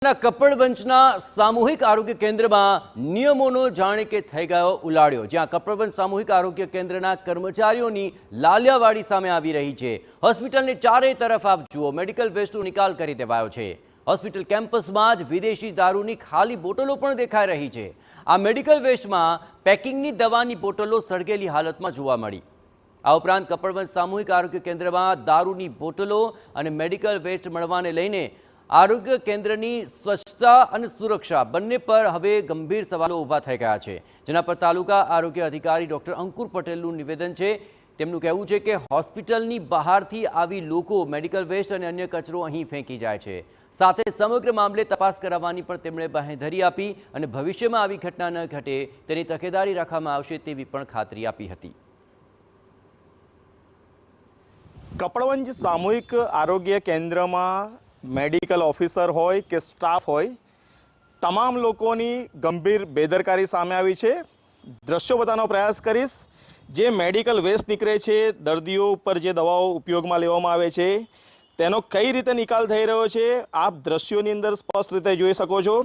કપડવંજના સામૂહિક આરોગ્ય કેન્દ્રમાં નિયમોનો જાણે કે થઈ ગયો ઉલાળ્યો, જ્યાં કપડવંજ સામૂહિક આરોગ્ય કેન્દ્રના કર્મચારીઓની લાલિયાવાડી સામે આવી રહી છે। હોસ્પિટલની ચારે તરફ આપ જુઓ, મેડિકલ વેસ્ટનો નિકાલ કરી દેવાયો છે। હોસ્પિટલ કેમ્પસમાં જ વિદેશી દારૂની ખાલી બોટલો પણ દેખાઈ રહી છે। આ મેડિકલ વેસ્ટમાં પેકિંગની દવાની બોટલો સળગેલી હાલતમાં જોવા મળી। આ ઉપરાંત કપડવંજ સામૂહિક આરોગ્ય કેન્દ્રમાં દારૂની બોટલો અને મેડિકલ વેસ્ટ મળવાને લઈને આરોગ્ય કેન્દ્રની સ્વચ્છતા અને સુરક્ષા બંને પર હવે ગંભીર સવાલો ઊભા થઈ ગયા છે, જેના પર તાલુકા આરોગ્ય અધિકારી ડોક્ટર અંકુર પટેલનું નિવેદન છે। તેમનું કહેવું છે કે હોસ્પિટલની બહારથી આવી લોકો મેડિકલ વેસ્ટ અને અન્ય કચરો અહીં ફેંકી જાય છે। સાથે સમગ્ર મામલે તપાસ કરાવવાની પણ તેમણે બાંહેધરી આપી અને ભવિષ્યમાં આવી ઘટના ન ઘટે તેની તકેદારી રાખવામાં આવશે તેવી પણ ખાતરી આપી હતી। કપડવંજ સામૂહિક આરોગ્ય કેન્દ્રમાં મેડિકલ ઓફિસર હોય કે સ્ટાફ હોય, તમામ લોકોની ગંભીર બેદરકારી સામે આવી છે। દ્રશ્યો બતાવવાનો પ્રયાસ કરીશ। જે મેડિકલ વેસ્ટ નીકળે છે, દર્દીઓ ઉપર જે દવાઓ ઉપયોગમાં લેવામાં આવે છે, તેનો કઈ રીતે નિકાલ થઈ રહ્યો છે આપ દ્રશ્યોની અંદર સ્પષ્ટ રીતે જોઈ શકો છો।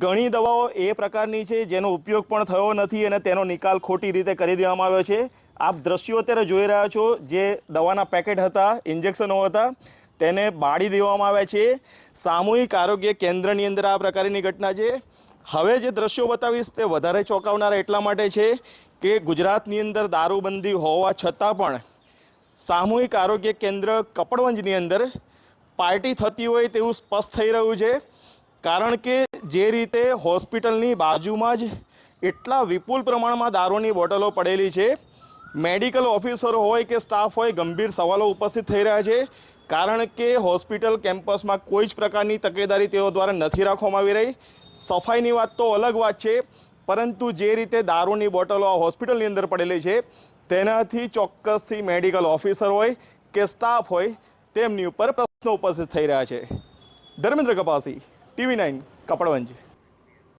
ઘણી દવાઓ એ પ્રકારની છે જેનો ઉપયોગ પણ થયો નથી અને તેનો નિકાલ ખોટી રીતે કરી દેવામાં આવ્યો છે। આપ દ્રશ્યો અત્યારે જોઈ રહ્યા છો, જે દવાના પેકેટ હતા, ઇન્જેક્શનો હતા, તેને બાળી દેવામાં આવ્યા છે। સામૂહિક આરોગ્ય કેન્દ્રની અંદર આ પ્રકારની ઘટના છે। હવે જે દ્રશ્યો બતાવીશ તે વધારે ચોંકાવનારા એટલા માટે છે કે ગુજરાતની અંદર દારૂબંધી હોવા છતાં પણ સામૂહિક આરોગ્ય કેન્દ્ર કપડવંજની અંદર પાર્ટી થતી હોય તેવું સ્પષ્ટ થઈ રહ્યું છે। કારણ કે જે રીતે હોસ્પિટલની બાજુમાં જ એટલા વિપુલ પ્રમાણમાં દારૂની બોટલો પડેલી છે, મેડિકલ ઓફિસરો હોય કે સ્ટાફ હોય, ગંભીર સવાલો ઉપસ્થિત થઈ રહ્યા છે। કારણ કે હોસ્પિટલ કેમ્પસમાં કોઈ જ પ્રકારની તકેદારી તેઓ દ્વારા નથી રાખવામાં આવી રહી। સફાઈની વાત તો અલગ વાત છે, પરંતુ જે રીતે દારૂની બોટલો આ હોસ્પિટલની અંદર પડેલી છે, તેનાથી ચોક્કસથી મેડિકલ ઓફિસર હોય કે સ્ટાફ હોય તેમની ઉપર પ્રશ્નો ઉપસ્થિત થઈ રહ્યા છે। ધર્મેન્દ્ર કપાસી, TV9, કપડવંજ।